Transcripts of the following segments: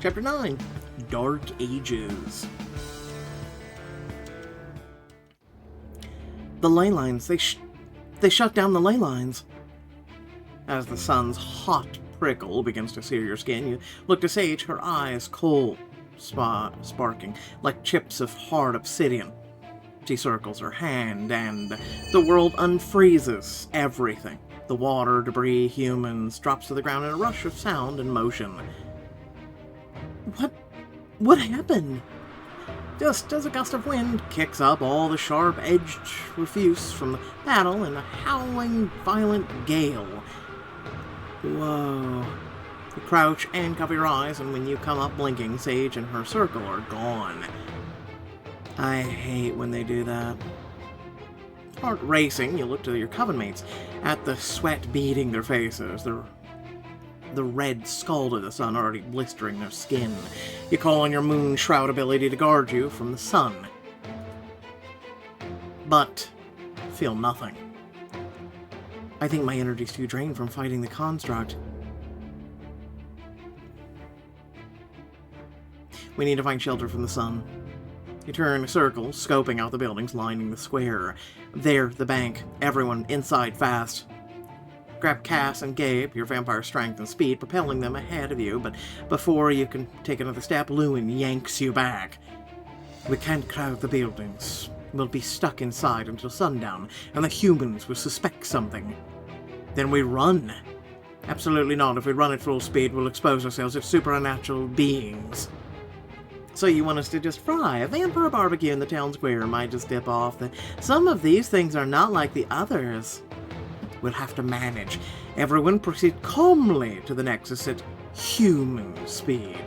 Chapter 9, Dark Ages. The ley lines, they shut down the ley lines. As the sun's hot prickle begins to sear your skin, you look to Sage, her eyes cold, sparking like chips of hard obsidian. She circles her hand, and the world unfreezes everything. The water, debris, humans, drops to the ground in a rush of sound and motion. What happened? Just as a gust of wind kicks up all the sharp-edged refuse from the battle in a howling, violent gale. Whoa. You crouch and cover your eyes, and when you come up blinking, Sage and her circle are gone. I hate when they do that. Heart racing, you look to your coven mates, at the sweat beading their faces, the red scald of the sun already blistering their skin. You call on your moon shroud ability to guard you from the sun. But feel nothing. I think my energy's too drained from fighting the construct. We need to find shelter from the sun. You turn a circle, scoping out the buildings lining the square. There, the bank. Everyone inside fast. Grab Cass and Gabe, your vampire strength and speed, propelling them ahead of you, but before you can take another step, Lewin yanks you back. We can't crowd the buildings. We'll be stuck inside until sundown, and the humans will suspect something. Then we run. Absolutely not. If we run at full speed, we'll expose ourselves as supernatural beings. So you want us to just fry a vampire barbecue in the town square? Might just dip off. Some of these things are not like the others. We'll have to manage. Everyone proceed calmly to the Nexus at human speed.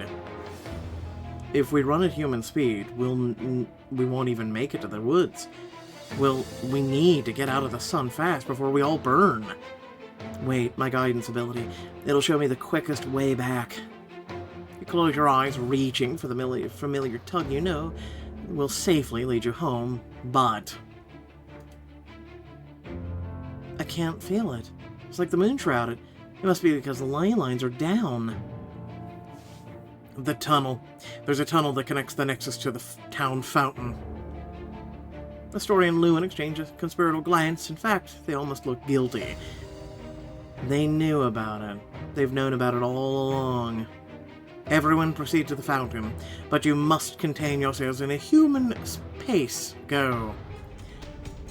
If we run at human speed, we won't even make it to the woods. We need to get out of the sun fast before we all burn. Wait, my guidance ability. It'll show me the quickest way back. You close your eyes, reaching for the familiar tug you know will safely lead you home, but I can't feel it. It's like the moon shrouded. It must be because the ley lines are down. The tunnel. There's a tunnel that connects the Nexus to the town fountain. Astoria and Lewin exchange a conspiratorial glance. In fact, they almost look guilty. They knew about it. They've known about it all along. Everyone proceed to the fountain, but you must contain yourselves in a human pace. Go.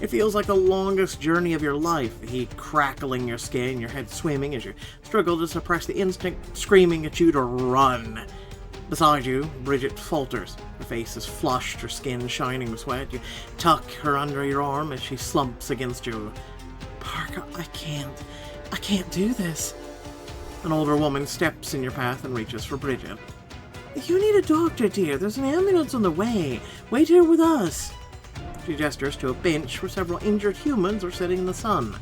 It feels like the longest journey of your life, the heat crackling your skin, your head swimming as you struggle to suppress the instinct screaming at you to run. Beside you, Bridget falters. Her face is flushed, her skin shining with sweat. You tuck her under your arm as she slumps against you. Parker, I can't do this. An older woman steps in your path and reaches for Bridget. You need a doctor, dear. There's an ambulance on the way. Wait here with us. She gestures to a bench where several injured humans are sitting in the sun.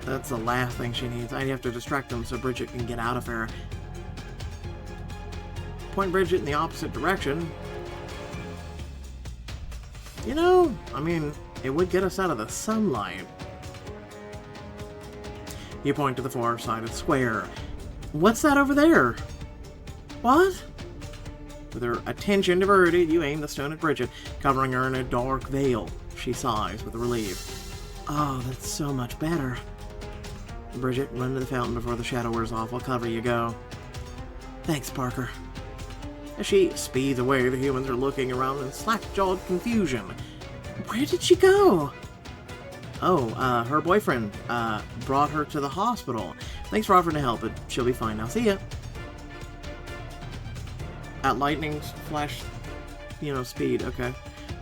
That's the last thing she needs. I'd have to distract them so Bridget can get out of here. Point Bridget in the opposite direction. You know, it would get us out of the sunlight. You point to the far-sided square. What's that over there? What? With her attention diverted, you aim the stone at Bridget, covering her in a dark veil. She sighs with relief. Oh, that's so much better. Bridget, run to the fountain before the shadow wears off. I'll cover you. Go. Thanks, Parker. As she speeds away, the humans are looking around in slack-jawed confusion. Where did she go? Oh, her boyfriend, brought her to the hospital. Thanks for offering to help, but she'll be fine now. See ya. At lightning flash, speed, okay.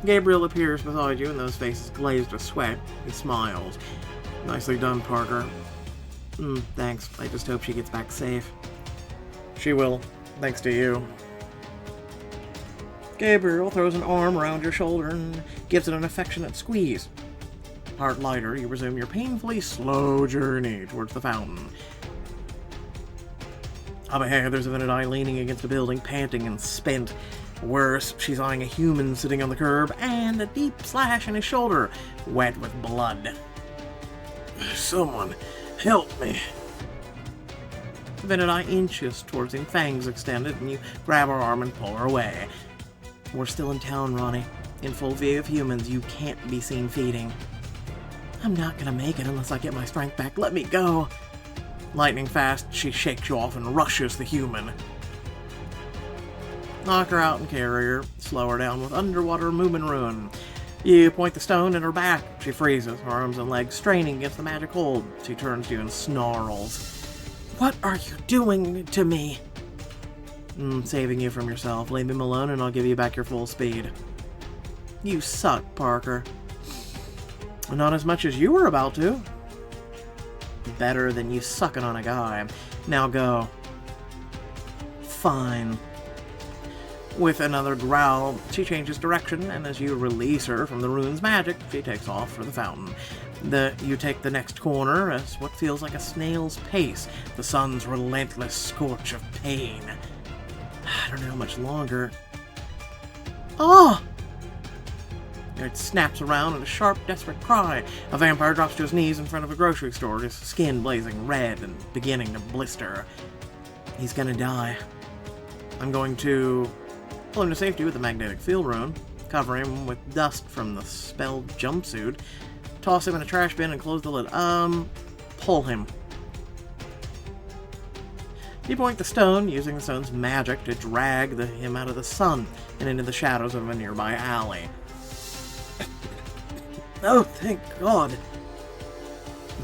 Gabriel appears beside you, and those faces glazed with sweat. He smiles. Nicely done, Parker. Thanks. I just hope she gets back safe. She will, thanks to you. Gabriel throws an arm around your shoulder and gives it an affectionate squeeze. Heart lighter, you resume your painfully slow journey towards the fountain. Up ahead, there's a Venedai leaning against a building, panting and spent. Worse, she's eyeing a human sitting on the curb, and a deep slash in his shoulder, wet with blood. Someone, help me. The Veneti inches towards him, fangs extended, and you grab her arm and pull her away. We're still in town, Ronnie. In full view of humans, you can't be seen feeding. I'm not gonna make it unless I get my strength back. Let me go. Lightning fast, she shakes you off and rushes the human. Knock her out and carry her. Slow her down with underwater Moomin Ruin. You point the stone at her back. She freezes, her arms and legs straining against the magic hold. She turns to you and snarls. What are you doing to me? Saving you from yourself. Leave him alone and I'll give you back your full speed. You suck, Parker. Not as much as you were about to. Better than you sucking on a guy. Now go. Fine. With another growl, she changes direction, and as you release her from the rune's magic, she takes off for the fountain. You take the next corner as what feels like a snail's pace, the sun's relentless scorch of pain. I don't know how much longer. Oh! It snaps around in a sharp, desperate cry. A vampire drops to his knees in front of a grocery store, his skin blazing red and beginning to blister. He's gonna die. I'm going to pull him to safety with the magnetic field rune, cover him with dust from the spelled jumpsuit, toss him in a trash bin and close the lid. Pull him. You point the stone, using the stone's magic to drag him out of the sun and into the shadows of a nearby alley. Oh, thank God.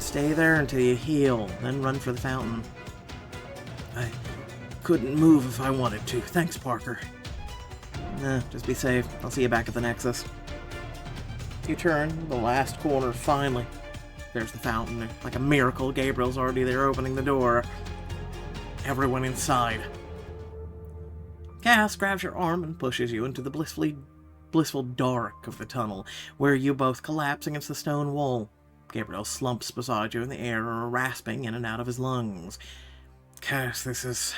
Stay there until you heal, then run for the fountain. I couldn't move if I wanted to. Thanks, Parker. Just be safe. I'll see you back at the Nexus. You turn the last corner, finally. There's the fountain. Like a miracle, Gabriel's already there opening the door. Everyone inside. Cass grabs your arm and pushes you into the blissful dark of the tunnel, where you both collapse against the stone wall. Gabriel slumps beside you in the air, rasping in and out of his lungs. Cass, this is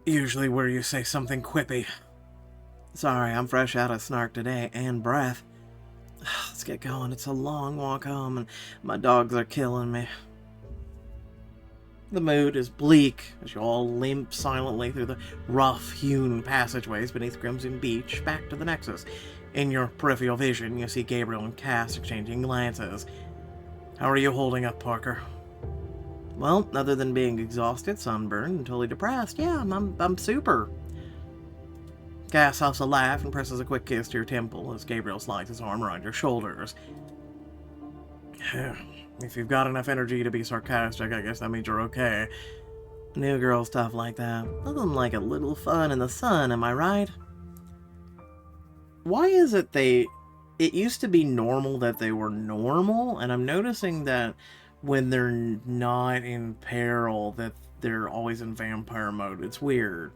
usually where you say something quippy. Sorry, I'm fresh out of snark today, and breath. Let's get going. It's a long walk home, and my dogs are killing me. The mood is bleak as you all limp silently through the rough-hewn passageways beneath Crimson Beech back to the Nexus. In your peripheral vision, you see Gabriel and Cass exchanging glances. How are you holding up, Parker? Well, other than being exhausted, sunburned, and totally depressed, yeah, I'm super. Cass huffs a laugh and presses a quick kiss to your temple as Gabriel slides his arm around your shoulders. If you've got enough energy to be sarcastic, I guess that means you're okay. New girl stuff like that. Nothing like a little fun in the sun, am I right? Why is it it used to be normal that they were normal, and I'm noticing that when they're not in peril, that they're always in vampire mode. It's weird.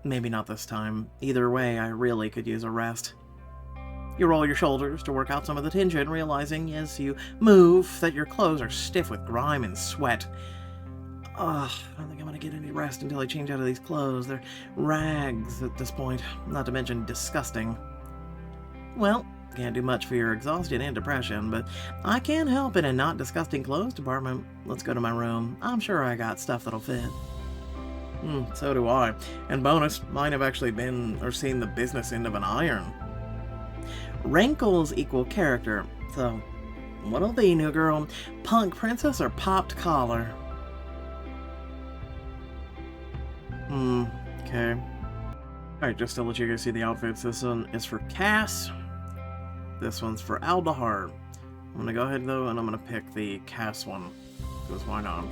Maybe not this time. Either way, I really could use a rest. You roll your shoulders to work out some of the tension, realizing as you move that your clothes are stiff with grime and sweat. I don't think I'm gonna get any rest until I change out of these clothes. They're rags at this point, not to mention disgusting. Well, can't do much for your exhaustion and depression, but I can help in a not disgusting clothes department. Let's go to my room. I'm sure I got stuff that'll fit. So do I. And bonus, mine have actually been or seen the business end of an iron. Rankles equal character, so what'll be, new girl? Punk princess or popped collar? Okay. Alright, just to let you guys see the outfits, this one is for Cass. This one's for Aldahar. I'm gonna go ahead though, and I'm gonna pick the Cass one, because why not?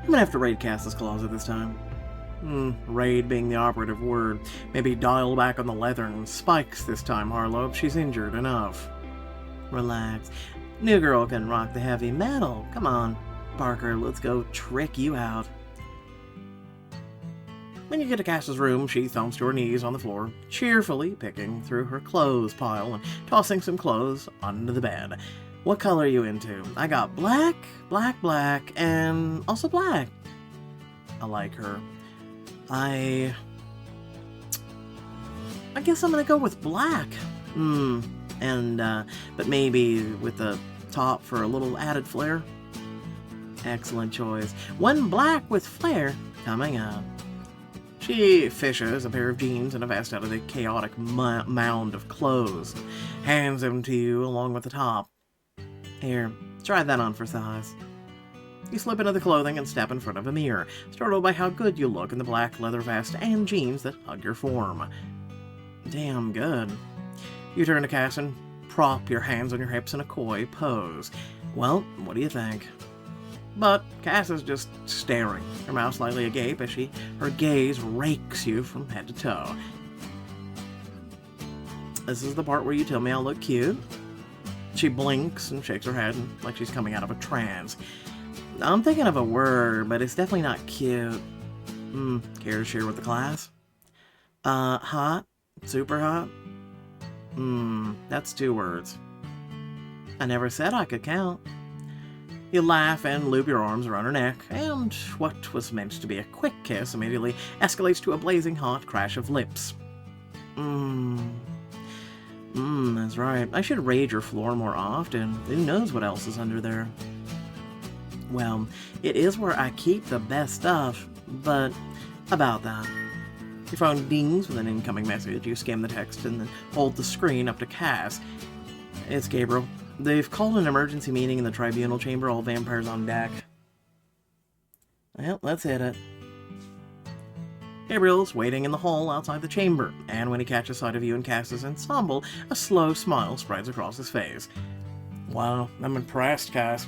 I'm gonna have to raid Cass's closet this time. Raid being the operative word. Maybe dial back on the leather and spikes this time, Harlow. She's injured enough. Relax. New girl can rock the heavy metal. Come on, Parker, let's go trick you out. When you get to Cass's room, she thumps to her knees on the floor, cheerfully picking through her clothes pile and tossing some clothes onto the bed. What color are you into? I got black, black, and also black. I like her. I guess I'm gonna go with black. But maybe with a top for a little added flair. Excellent choice. One black with flair coming up. She fishes a pair of jeans and a vest out of the chaotic mound of clothes. Hands them to you along with the top. Here, try that on for size. You slip into the clothing and step in front of a mirror, startled by how good you look in the black leather vest and jeans that hug your form. Damn good. You turn to Cass and prop your hands on your hips in a coy pose. Well, what do you think? But Cass is just staring, her mouth slightly agape as her gaze rakes you from head to toe. This is the part where you tell me I look cute. She blinks and shakes her head like she's coming out of a trance. I'm thinking of a word, but it's definitely not cute. Care to share with the class? Hot? Super hot? That's 2 words. I never said I could count. You laugh and loop your arms around her neck, and what was meant to be a quick kiss immediately escalates to a blazing hot crash of lips. That's right. I should raid your floor more often. Who knows what else is under there? Well, it is where I keep the best stuff, but about that. Your phone dings with an incoming message. You skim the text and then hold the screen up to Cass. It's Gabriel. They've called an emergency meeting in the tribunal chamber. All vampires on deck. Well, let's hit it. Gabriel's waiting in the hall outside the chamber, and when he catches sight of you and Cass's ensemble, a slow smile spreads across his face. Wow, I'm impressed, Cass.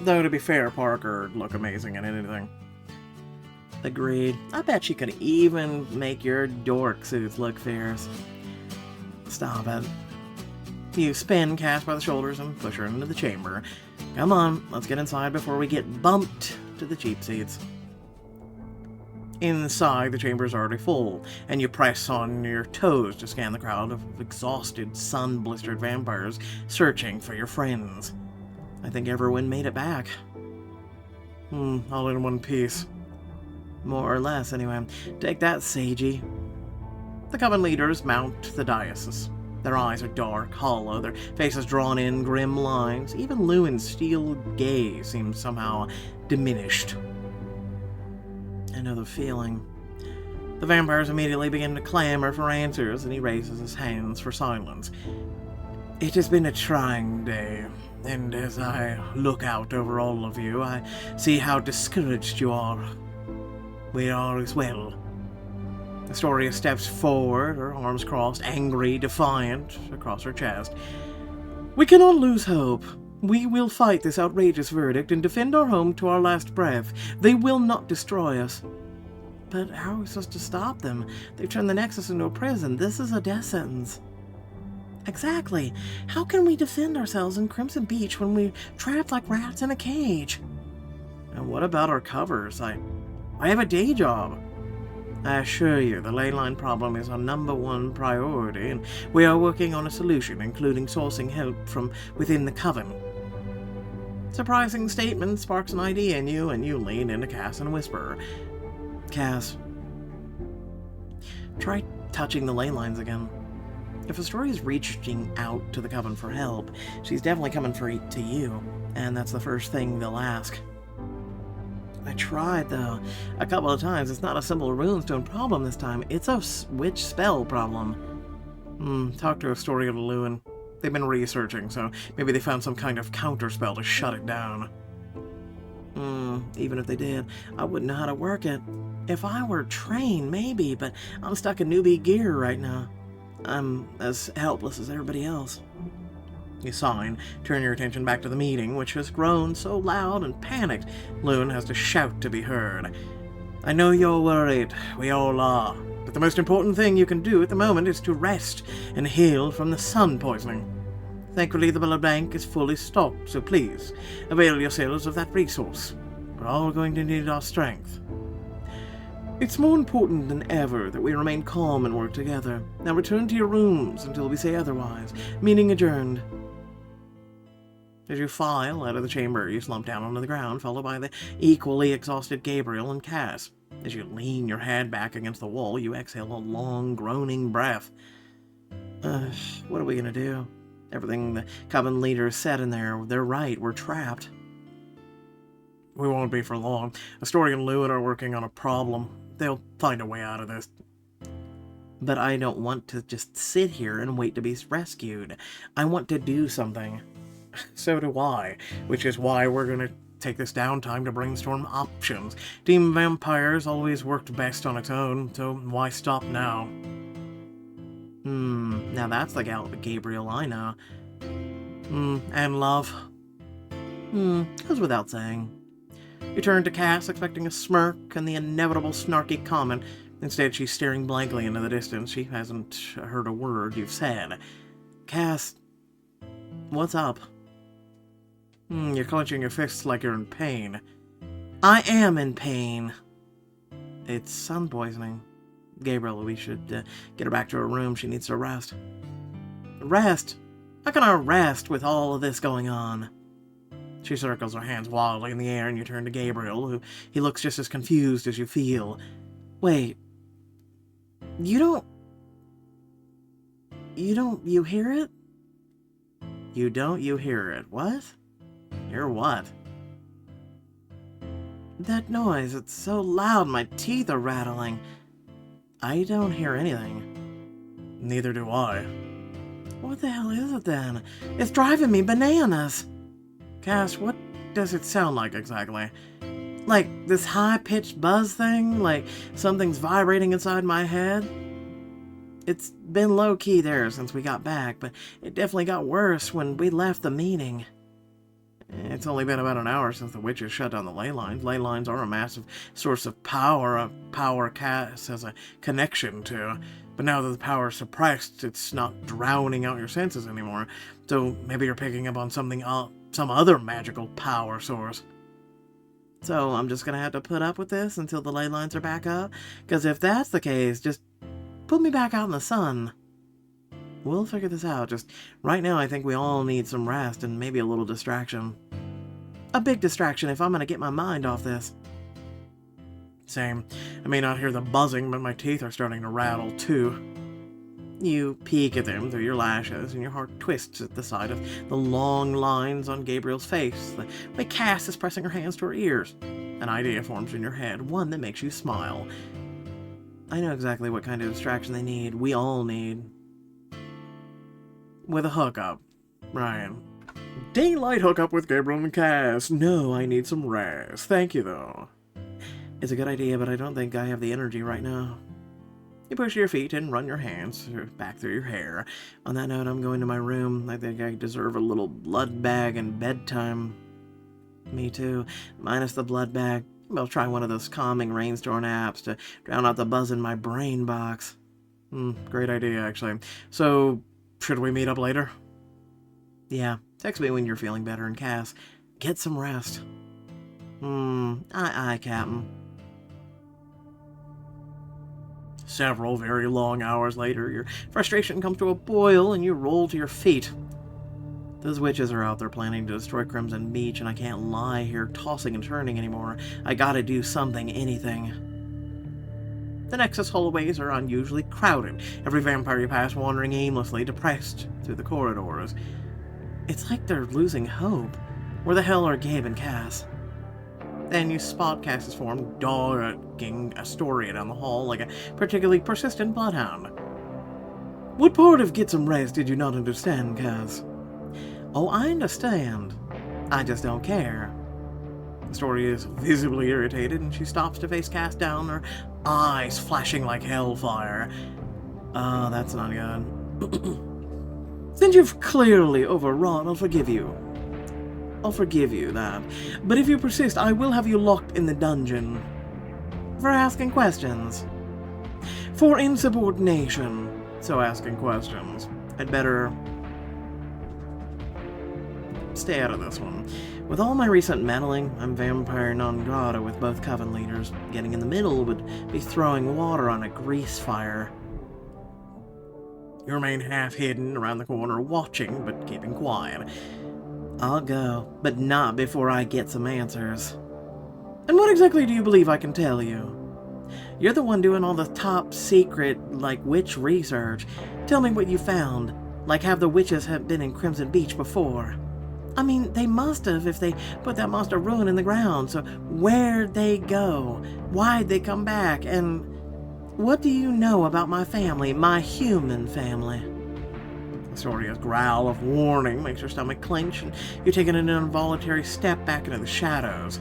Though, to be fair, Parker'd look amazing in anything. Agreed. I bet she could even make your dork suits look fierce. Stop it. You spin Cass by the shoulders and push her into the chamber. Come on, let's get inside before we get bumped to the cheap seats. Inside, the chamber is already full, and you press on your toes to scan the crowd of exhausted, sun-blistered vampires searching for your friends. I think everyone made it back. All in one piece. More or less, anyway. Take that, Seiji. The coven leaders mount the dais. Their eyes are dark, hollow, their faces drawn in grim lines. Even Lewin's steel gaze seems somehow diminished. I know the feeling. The vampires immediately begin to clamor for answers, and he raises his hands for silence. It has been a trying day, and as I look out over all of you, I see how discouraged you are. We are as well. Astoria steps forward, her arms crossed, angry, defiant, across her chest. We cannot lose hope. We will fight this outrageous verdict and defend our home to our last breath. They will not destroy us. But how are we supposed to stop them? They've turned the Nexus into a prison. This is a death sentence. Exactly. How can we defend ourselves in Crimson Beach when we're trapped like rats in a cage? And what about our covers? I have a day job. I assure you, the ley line problem is our #1 priority, and we are working on a solution, including sourcing help from within the coven. Surprising statement sparks an idea in you, and you lean into Cass and whisper, Cass, try touching the ley lines again. If Astoria is reaching out to the coven for help, she's definitely coming to you, and that's the first thing they'll ask. I tried, though, a couple of times. It's not a simple runestone problem this time. It's a witch spell problem. Talk to Astoria to Lewin. They've been researching, so maybe they found some kind of counterspell to shut it down. Even if they did, I wouldn't know how to work it. If I were trained, maybe, but I'm stuck in newbie gear right now. I'm as helpless as everybody else. You sign, turn your attention back to the meeting, which has grown so loud and panicked, Lewin has to shout to be heard. I know you're worried, we all are, but the most important thing you can do at the moment is to rest and heal from the sun poisoning. Thankfully, the blood bank is fully stocked, so please, avail yourselves of that resource. We're all going to need our strength. It's more important than ever that we remain calm and work together. Now return to your rooms until we say otherwise. Meeting adjourned. As you file out of the chamber, you slump down onto the ground, followed by the equally exhausted Gabriel and Cass. As you lean your head back against the wall, you exhale a long, groaning breath. What are we gonna do? Everything the Coven leaders said in there, they're right, we're trapped. We won't be for long. Astoria and Lewin are working on a problem. They'll find a way out of this. But I don't want to just sit here and wait to be rescued. I want to do something. So do I, which is why we're going to take this downtime to brainstorm options. Team Vampires always worked best on its own, so why stop now? Now that's the Gabriel I know. And love. Goes without saying. You turn to Cass, expecting a smirk and the inevitable snarky comment. Instead, she's staring blankly into the distance. She hasn't heard a word you've said. Cass, what's up? You're clenching your fists like you're in pain. I am in pain. It's sun poisoning. Gabriel, we should get her back to her room. She needs to rest. Rest? How can I rest with all of this going on? She circles her hands wildly in the air, and you turn to Gabriel, he looks just as confused as you feel. Wait. You hear it? You hear it. What? Hear what? That noise, it's so loud, my teeth are rattling. I don't hear anything. Neither do I. What the hell is it then? It's driving me bananas. Cass, what does it sound like exactly? Like this high-pitched buzz thing? Like something's vibrating inside my head? It's been low-key there since we got back, but it definitely got worse when we left the meeting. It's only been about an hour since the witches shut down the ley lines. Ley lines are a massive source of power, a power Cass has a connection to. But now that the power is suppressed, it's not drowning out your senses anymore. So maybe you're picking up on something some other magical power source. So I'm just gonna have to put up with this until the ley lines are back up? Because if that's the case, just put me back out in the sun. We'll figure this out. Just right now I think we all need some rest and maybe a little distraction. A big distraction if I'm gonna get my mind off this. Same. I may not hear the buzzing, but my teeth are starting to rattle too. You peek at them through your lashes, and your heart twists at the sight of the long lines on Gabriel's face. The way Cass is pressing her hands to her ears. An idea forms in your head, one that makes you smile. I know exactly what kind of distraction they need. We all need. With a hookup. Ryan. Daylight hookup with Gabriel and Cass. No, I need some rest. Thank you, though. It's a good idea, but I don't think I have the energy right now. You push your feet and run your hands back through your hair. On that note, I'm going to my room. I think I deserve a little blood bag and bedtime. Me too. Minus the blood bag. I'll try one of those calming rainstorm apps to drown out the buzz in my brain box. Great idea, actually. So, should we meet up later? Yeah. Text me when you're feeling better, and Cass, get some rest. Aye, Captain. Several very long hours later, your frustration comes to a boil and you roll to your feet. Those witches are out there planning to destroy Crimson Beech, and I can't lie here tossing and turning anymore. I gotta do something, anything. The Nexus hallways are unusually crowded, every vampire you pass wandering aimlessly, depressed through the corridors. It's like they're losing hope. Where the hell are Gabe and Cass? Then you spot Cass's form dogging Astoria down the hall like a particularly persistent bloodhound. What part of get some rest did you not understand, Cass? Oh, I understand. I just don't care. Astoria is visibly irritated, and she stops to face Cass down, her eyes flashing like hellfire. Oh, that's not good. Since you've clearly overwrought, I'll forgive you. I'll forgive you that. But if you persist, I will have you locked in the dungeon. For asking questions. For insubordination. So asking questions. I'd better stay out of this one. With all my recent meddling, I'm vampire non grata with both coven leaders. Getting in the middle would be throwing water on a grease fire. You remain half hidden around the corner, watching, but keeping quiet. I'll go, but not before I get some answers. And what exactly do you believe I can tell you? You're the one doing all the top secret, witch research. Tell me what you found. Like, have the witches have been in Crimson Beech before? I mean, they must have if they put that monster ruin in the ground. So where'd they go? Why'd they come back? And what do you know about my family, my human family? Astoria's growl of warning makes your stomach clench, and you're taking an involuntary step back into the shadows.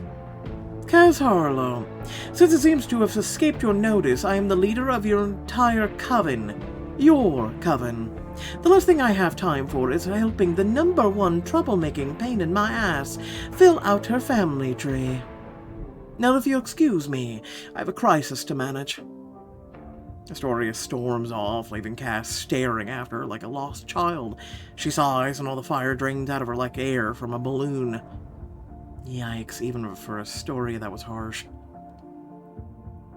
Cas Harlow, since it seems to have escaped your notice, I am the leader of your entire coven. Your coven. The last thing I have time for is helping the #1 troublemaking pain in my ass fill out her family tree. Now, if you'll excuse me, I have a crisis to manage. Astoria storms off, leaving Cass staring after her like a lost child. She sighs, and all the fire drains out of her like air from a balloon. Yikes, even for Astoria that was harsh.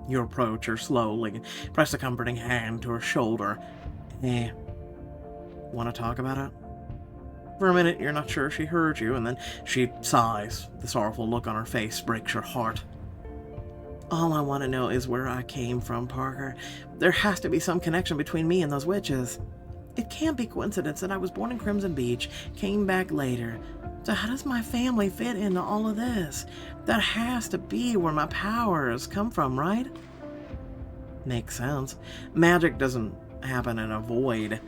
You approach her slowly and press a comforting hand to her shoulder. Want to talk about it? For a minute, you're not sure she heard you, and then she sighs. The sorrowful look on her face breaks your heart. All I want to know is where I came from, Parker. There has to be some connection between me and those witches. It can't be coincidence that I was born in Crimson Beech, came back later. So how does my family fit into all of this? That has to be where my powers come from, right? Makes sense. Magic doesn't happen in a void,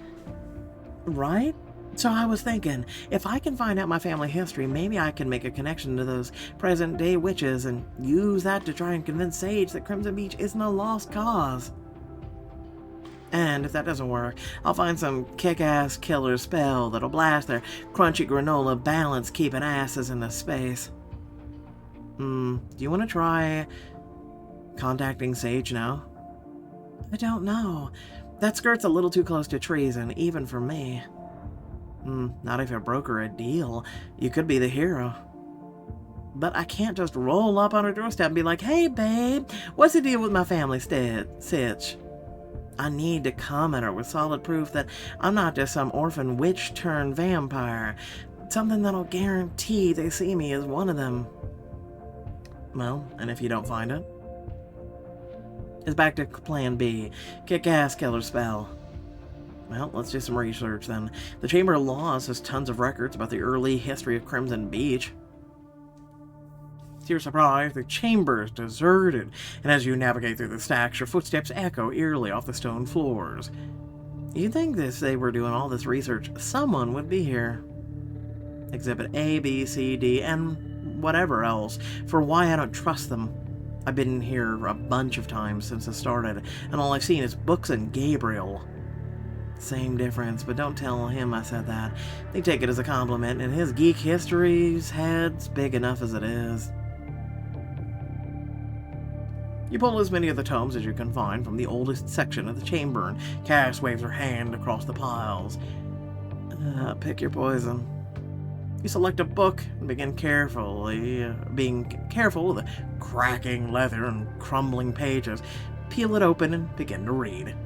right? So I was thinking, if I can find out my family history, maybe I can make a connection to those present-day witches and use that to try and convince Sage that Crimson Beech isn't a lost cause. And if that doesn't work, I'll find some kick-ass killer spell that'll blast their crunchy granola balance keeping asses into space. Do you want to try contacting Sage now? I don't know. That skirt's a little too close to treason, even for me. Not if I broker a deal. You could be the hero. But I can't just roll up on her doorstep and be like, hey, babe, what's the deal with my family sitch? I need to come at her with solid proof that I'm not just some orphan witch turned vampire. Something that'll guarantee they see me as one of them. Well, and if you don't find it? It's back to plan B. Kick-ass killer spell. Well, let's do some research then. The Chamber of Laws has tons of records about the early history of Crimson Beech. To your surprise, the chamber is deserted, and as you navigate through the stacks, your footsteps echo eerily off the stone floors. You'd think that if they were doing all this research, someone would be here. Exhibit A, B, C, D, and whatever else, for why I don't trust them. I've been here a bunch of times since it started, and all I've seen is books and Gabriel. Same difference, but don't tell him I said that. They take it as a compliment, and his geek history's head's big enough as it is. You pull as many of the tomes as you can find from the oldest section of the chamber, and Cass waves her hand across the piles. Pick your poison. You select a book and begin being careful with the cracking leather and crumbling pages. Peel it open and begin to read.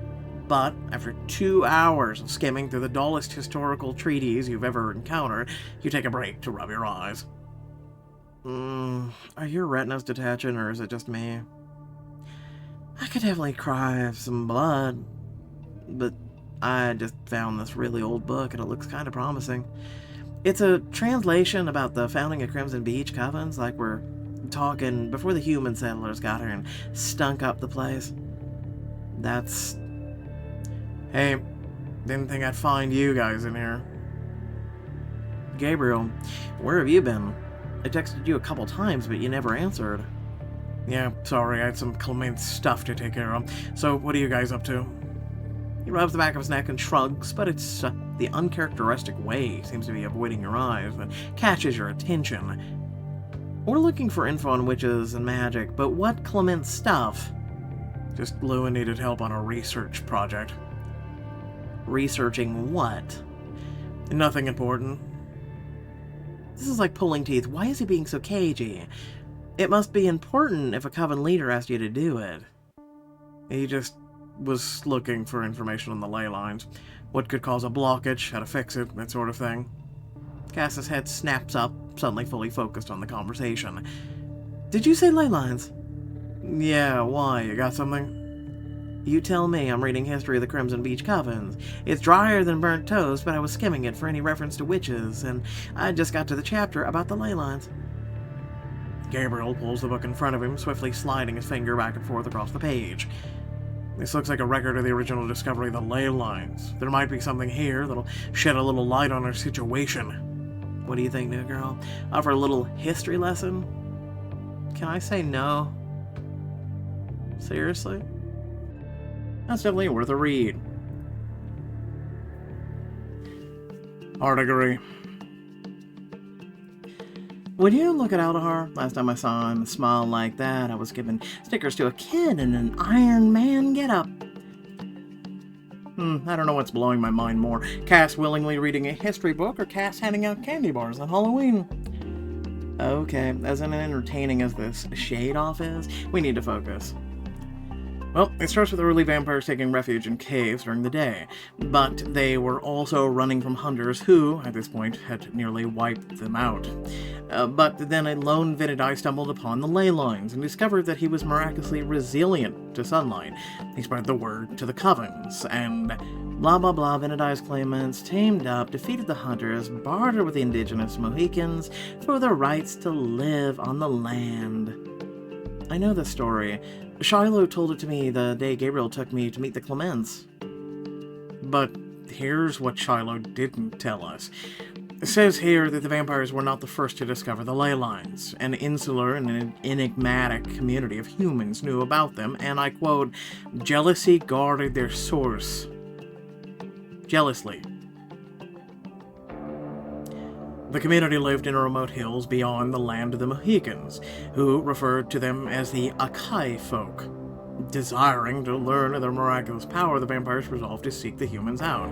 But after 2 hours of skimming through the dullest historical treatise you've ever encountered, you take a break to rub your eyes. Are your retinas detaching, or is it just me? I could definitely cry of some blood, but I just found this really old book and it looks kind of promising. It's a translation about the founding of Crimson Beech covens, like we're talking before the human settlers got here and stunk up the place. That's... Hey, didn't think I'd find you guys in here. Gabriel, where have you been? I texted you a couple times, but you never answered. Yeah, sorry, I had some Clement's stuff to take care of. So, what are you guys up to? He rubs the back of his neck and shrugs, but it's the uncharacteristic way he seems to be avoiding your eyes that catches your attention. We're looking for info on witches and magic, but what Clement's stuff? Just Lua needed help on a research project. Researching what? Nothing important. This is like pulling teeth. Why is he being so cagey? It must be important if a coven leader asked you to do it. He just was looking for information on the ley lines. What could cause a blockage, how to fix it, that sort of thing. Cass's head snaps up, suddenly fully focused on the conversation. Did you say ley lines? Yeah, why? You got something? You tell me. I'm reading History of the Crimson Beech Covens. It's drier than burnt toast, but I was skimming it for any reference to witches, and I just got to the chapter about the ley lines. Gabriel pulls the book in front of him, swiftly sliding his finger back and forth across the page. This looks like a record of the original discovery of the ley lines. There might be something here that'll shed a little light on our situation. What do you think, new girl? Offer a little history lesson? Can I say no? Seriously? That's definitely worth a read. Hard agree. Would you look at Aldahar? Last time I saw him smile like that, I was giving stickers to a kid in an Iron Man getup. I don't know what's blowing my mind more. Cass willingly reading a history book or Cass handing out candy bars on Halloween. Okay, as entertaining as this shade-off is, we need to focus. Well, it starts with early vampires taking refuge in caves during the day, but they were also running from hunters who, at this point, had nearly wiped them out. But then a lone Venedai stumbled upon the ley lines and discovered that he was miraculously resilient to sunlight. He spread the word to the covens, and blah blah blah. Venedai's claimants teamed up, defeated the hunters, bartered with the indigenous Mohicans for the rights to live on the land. I know the story. Shiloh told it to me the day Gabriel took me to meet the Clements. But here's what Shiloh didn't tell us. It says here that the vampires were not the first to discover the ley lines. An insular and enigmatic community of humans knew about them, and I quote, jealousy guarded their source. Jealously. The community lived in remote hills beyond the land of the Mohicans, who referred to them as the Akai folk. Desiring to learn of their miraculous power, the vampires resolved to seek the humans out.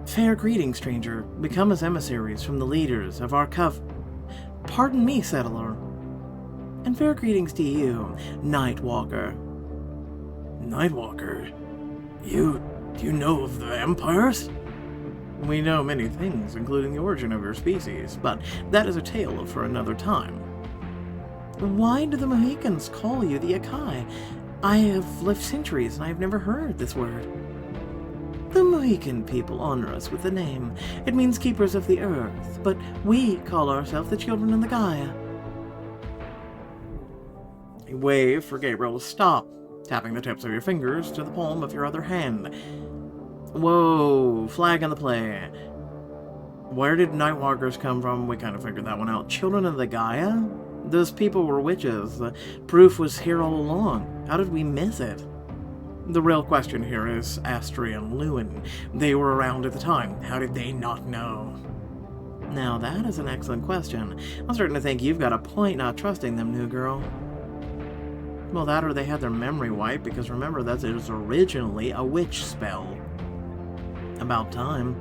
Fair greeting, stranger. Become as emissaries from the leaders of our Pardon me, settler. And fair greetings to you, Nightwalker. Nightwalker? You know of the vampires? We know many things, including the origin of your species, but that is a tale for another time. Why do the Mohicans call you the Akai? I have lived centuries and I have never heard this word. The Mohican people honor us with the name. It means keepers of the earth, but we call ourselves the children of the Gaia. A wave for Gabriel to stop, tapping the tips of your fingers to the palm of your other hand. Whoa, flag on the play. Where did Nightwalkers come from? We kind of figured that one out. Children of the Gaia? Those people were witches. The proof was here all along. How did we miss it? The real question here is Astri and Lewin. They were around at the time. How did they not know? Now that is an excellent question. I'm starting to think you've got a point not trusting them, new girl. Well, that or they had their memory wiped, because remember that it was originally a witch spell. About time.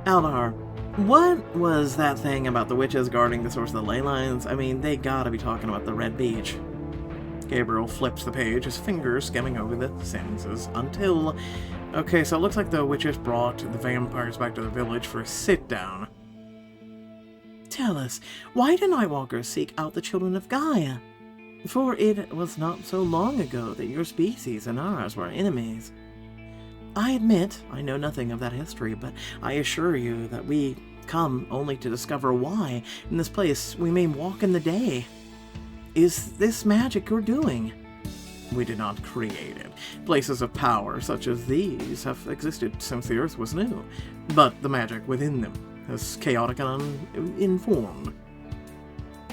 Aldahar, what was that thing about the witches guarding the source of the ley lines? I mean, they gotta be talking about the Red Beech. Gabriel flips the page, his fingers skimming over the sentences until... Okay, so it looks like the witches brought the vampires back to the village for a sit-down. Tell us, why do Nightwalkers seek out the children of Gaia? For it was not so long ago that your species and ours were enemies. I admit I know nothing of that history, but I assure you that we come only to discover why in this place we may walk in the day. Is this magic you're doing? We did not create it. Places of power such as these have existed since the earth was new, but the magic within them is chaotic and uninformed.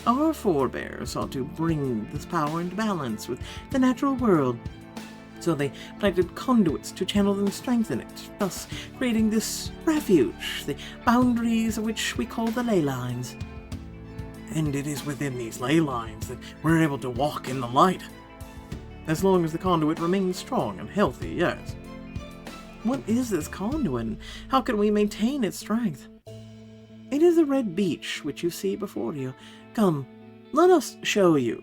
Our forebears sought to bring this power into balance with the natural world, so they planted conduits to channel and strengthen it, thus creating this refuge, the boundaries of which we call the ley lines. And it is within these ley lines that we're able to walk in the light. As long as the conduit remains strong and healthy, yes. What is this conduit, and how can we maintain its strength? It is the Red Beech which you see before you. Come, let us show you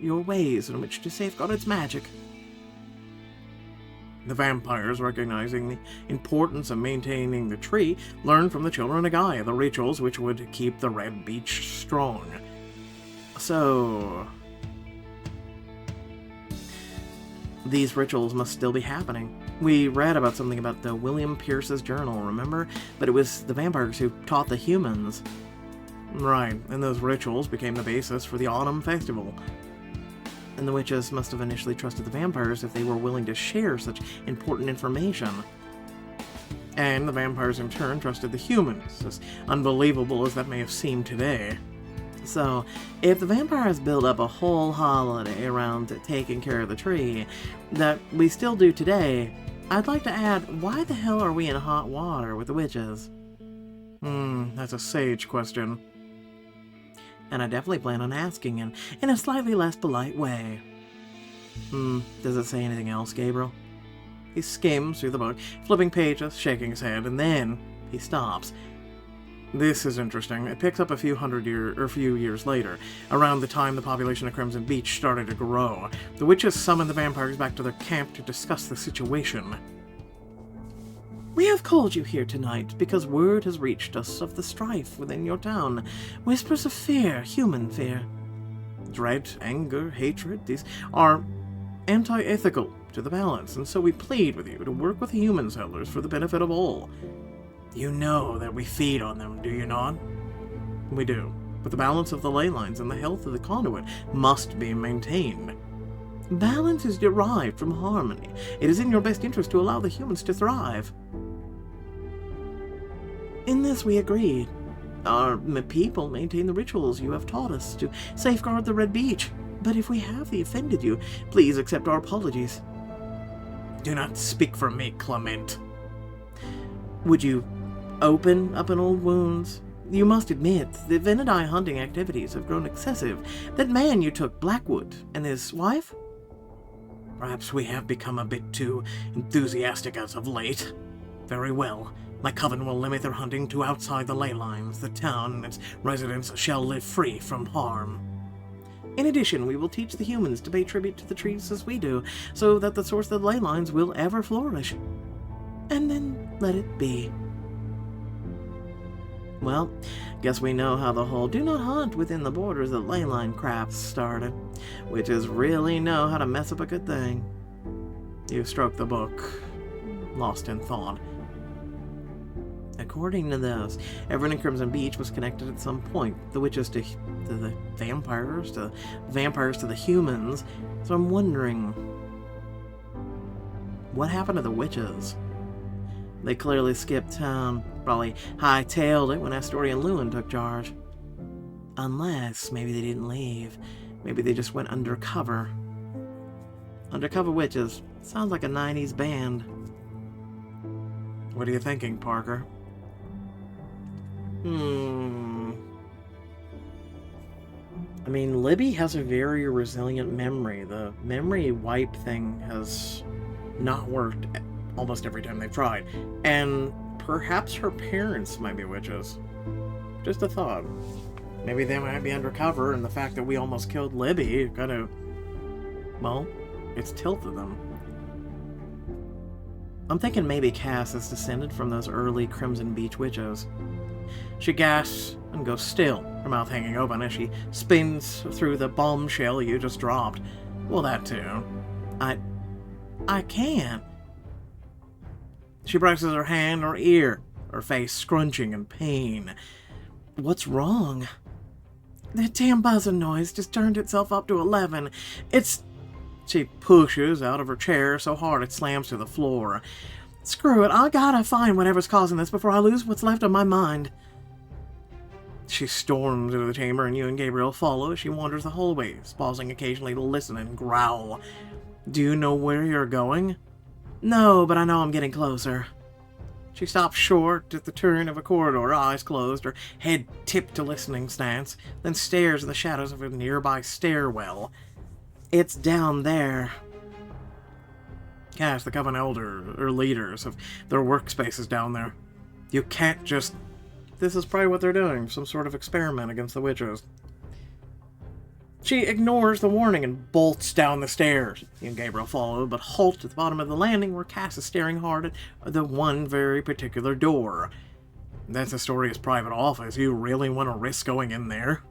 your ways in which to safeguard its magic. The vampires, recognizing the importance of maintaining the tree, learned from the children of Gaia the rituals which would keep the Red Beech strong. So... These rituals must still be happening. We read about something about the William Pierce's journal, remember? But it was the vampires who taught the humans. Right, and those rituals became the basis for the autumn festival. And the witches must have initially trusted the vampires if they were willing to share such important information. And the vampires in turn trusted the humans, as unbelievable as that may have seemed today. So, if the vampires build up a whole holiday around taking care of the tree, that we still do today, I'd like to add, why the hell are we in hot water with the witches? That's a sage question. And I definitely plan on asking in a slightly less polite way. Does it say anything else, Gabriel? He skims through the book, flipping pages, shaking his head, and then he stops. This is interesting. It picks up a few years later, around the time the population of Crimson Beech started to grow. The witches summoned the vampires back to their camp to discuss the situation. We have called you here tonight because word has reached us of the strife within your town. Whispers of fear, human fear. Dread, anger, hatred, these are anti-ethical to the balance, and so we plead with you to work with the human settlers for the benefit of all. You know that we feed on them, do you not? We do, but the balance of the ley lines and the health of the conduit must be maintained. Balance is derived from harmony. It is in your best interest to allow the humans to thrive. In this we agreed. Our people maintain the rituals you have taught us to safeguard the Red Beech. But if we have offended you, please accept our apologies. Do not speak for me, Clement. Would you open up an old wounds? You must admit, the Venadi hunting activities have grown excessive. That man you took, Blackwood, and his wife? Perhaps we have become a bit too enthusiastic as of late. Very well. My coven will limit their hunting to outside the ley lines. The town and its residents shall live free from harm. In addition, we will teach the humans to pay tribute to the trees as we do, so that the source of the ley lines will ever flourish. And then let it be. Well, guess we know how the whole do not hunt within the borders of ley line crap started. Witches really know how to mess up a good thing. You stroke the book, lost in thought. According to this, everyone in Crimson Beech was connected at some point. The witches to the vampires, to vampires to the humans. So I'm wondering, what happened to the witches? They clearly skipped town, probably hightailed it when Astoria and Lewin took charge. Unless maybe they didn't leave. Maybe they just went undercover. Undercover Witches. Sounds like a 90s band. What are you thinking, Parker? I mean, Libby has a very resilient memory. The memory wipe thing has not worked almost every time they've tried. And perhaps her parents might be witches. Just a thought. Maybe they might be undercover, and the fact that we almost killed Libby kind of, well, it's tilted them. I'm thinking maybe Cass is descended from those early Crimson Beech witches. She gasps and goes still, her mouth hanging open as she spins through the bombshell you just dropped. Well, that too. I can't. She presses her hand or ear, her face scrunching in pain. What's wrong? That damn buzzing noise just turned itself up to 11. She pushes out of her chair so hard it slams to the floor. Screw it, I gotta find whatever's causing this before I lose what's left of my mind. She storms into the chamber and you and Gabriel follow as she wanders the hallways, pausing occasionally to listen and growl. Do you know where you're going? No, but I know I'm getting closer. She stops short at the turn of a corridor, eyes closed, her head tipped to listening stance, then stares in the shadows of a nearby stairwell. It's down there. Cass, the Coven leaders of their workspaces down there. You can't just... This is probably what they're doing, some sort of experiment against the witches. She ignores the warning and bolts down the stairs. You and Gabriel follow, but halt at the bottom of the landing where Cass is staring hard at the one very particular door. That's Astoria's private office. You really want to risk going in there?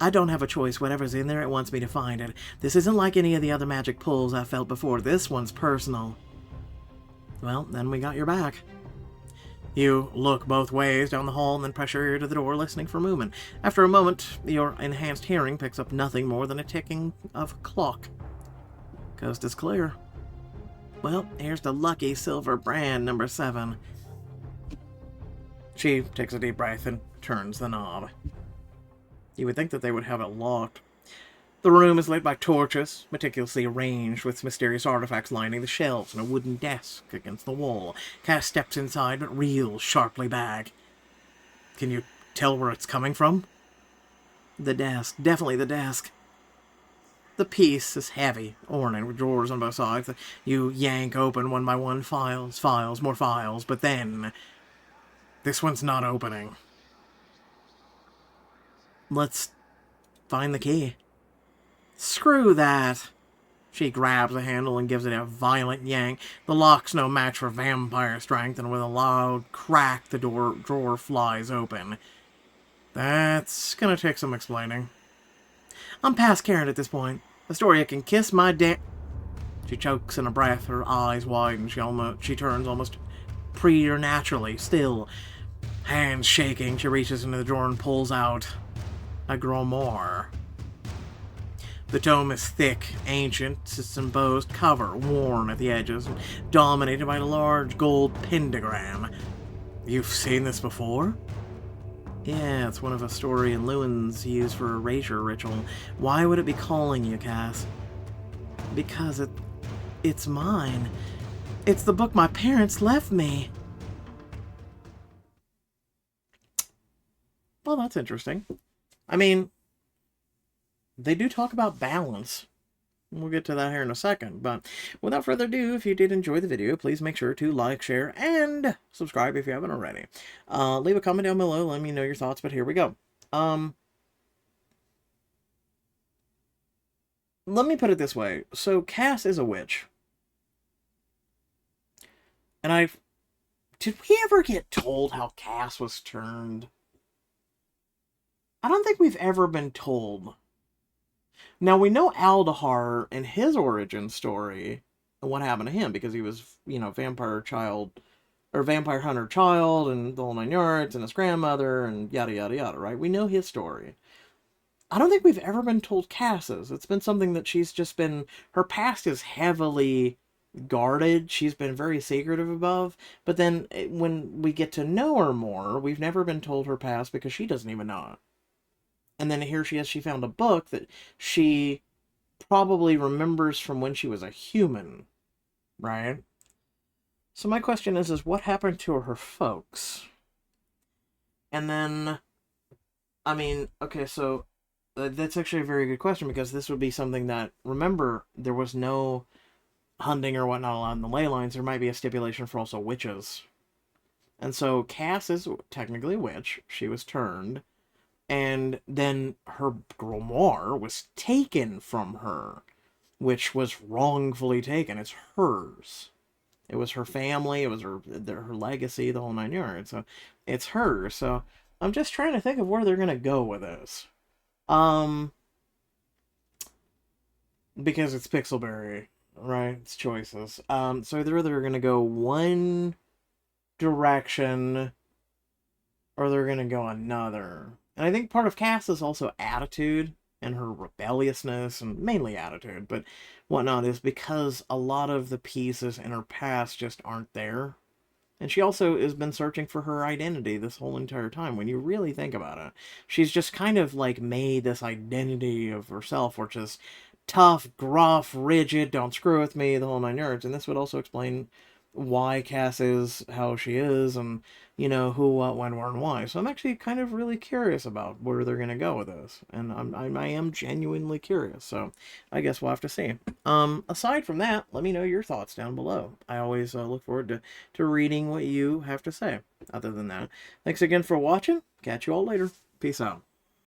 I don't have a choice. Whatever's in there, it wants me to find it. This isn't like any of the other magic pulls I've felt before. This one's personal. Well, then we got your back. You look both ways down the hall and then press your ear to the door, listening for movement. After a moment, your enhanced hearing picks up nothing more than a ticking of a clock. Coast is clear. Well, here's the lucky silver brand, number 7. She takes a deep breath and turns the knob. You would think that they would have it locked. The room is lit by torches, meticulously arranged with mysterious artifacts lining the shelves and a wooden desk against the wall. Cass steps inside but reels sharply back. Can you tell where it's coming from? The desk. Definitely the desk. The piece is heavy, ornate with drawers on both sides. You yank open one by one, files, more files, but then this one's not opening. Let's find the key. Screw that. She grabs the handle and gives it a violent yank. The lock's no match for vampire strength, and with a loud crack, the drawer flies open. That's gonna take some explaining. I'm past Karen at this point. Astoria can kiss my She chokes in a breath, her eyes widen. She turns almost preternaturally still. Hands shaking, she reaches into the drawer and pulls out a grimoire. The tome is thick, ancient, its embossed cover worn at the edges, and dominated by a large gold pentagram. You've seen this before? Yeah, it's one of Astoria and Lewin's used for a erasure ritual. Why would it be calling you, Cass? Because it's mine. It's the book my parents left me. Well, that's interesting. I mean, they do talk about balance. We'll get to that here in a second, but without further ado, if you did enjoy the video, please make sure to like, share, and subscribe if you haven't already. Leave a comment down below, let me know your thoughts, but here we go. Let me put it this way. So, Cass is a witch. And did we ever get told how Cass was turned? I don't think we've ever been told. Now, we know Aldahar and his origin story and what happened to him, because he was, vampire hunter child, and the whole 9 yards, and his grandmother, and yada, yada, yada, right? We know his story. I don't think we've ever been told Cass's. It's been something that she's just been, her past is heavily guarded. She's been very secretive above, but then when we get to know her more, we've never been told her past because she doesn't even know it. And then here she is, she found a book that she probably remembers from when she was a human, right? So my question is what happened to her folks? And then, I mean, okay, so that's actually a very good question, because this would be something that, remember, there was no hunting or whatnot allowed in the ley lines. There might be a stipulation for also witches. And so Cass is technically a witch. She was turned. And then her grimoire was taken from her, which was wrongfully taken. It's hers. It was her family. It was her legacy, the whole 9 yards. So it's hers. So I'm just trying to think of where they're going to go with this. Because it's Pixelberry, right? It's choices. So they're either going to go one direction or they're going to go another. And I think part of Cass is also attitude and her rebelliousness, and mainly attitude, but whatnot, is because a lot of the pieces in her past just aren't there. And she also has been searching for her identity this whole entire time. When you really think about it, she's just kind of like made this identity of herself, which is tough, gruff, rigid, don't screw with me, the whole 9 yards. And this would also explain why Cass is how she is, and who, what, when, where, and why. So I'm actually kind of really curious about where they're gonna go with this, and I am genuinely curious. So I guess we'll have to see. Aside from that, let me know your thoughts down below. I always look forward to reading what you have to say. Other than that, thanks again for watching. Catch you all later. Peace out.